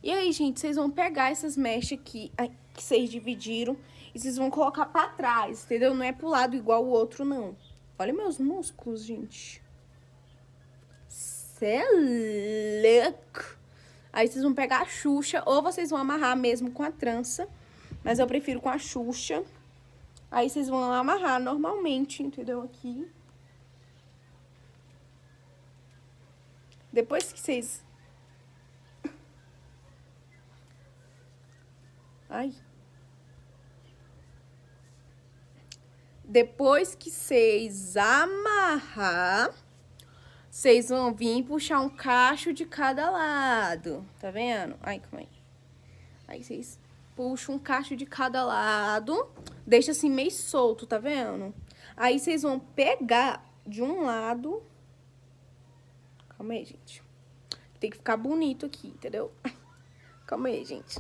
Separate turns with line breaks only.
E aí, gente, vocês vão pegar essas mechas aqui, que vocês dividiram, e vocês vão colocar pra trás, entendeu? Não é pro lado igual o outro, não. Olha meus músculos, gente. Cê é louco. Aí vocês vão pegar a Xuxa, ou vocês vão amarrar mesmo com a trança, mas eu prefiro com a Xuxa. Aí vocês vão amarrar normalmente, entendeu? Aqui. Depois que vocês... Ai. Depois que vocês amarrar, vocês vão vir puxar um cacho de cada lado. Tá vendo? Ai, calma aí. Aí vocês puxam um cacho de cada lado. Deixa assim meio solto, tá vendo? Aí vocês vão pegar de um lado. Calma aí, gente. Tem que ficar bonito aqui, entendeu? Calma aí, gente.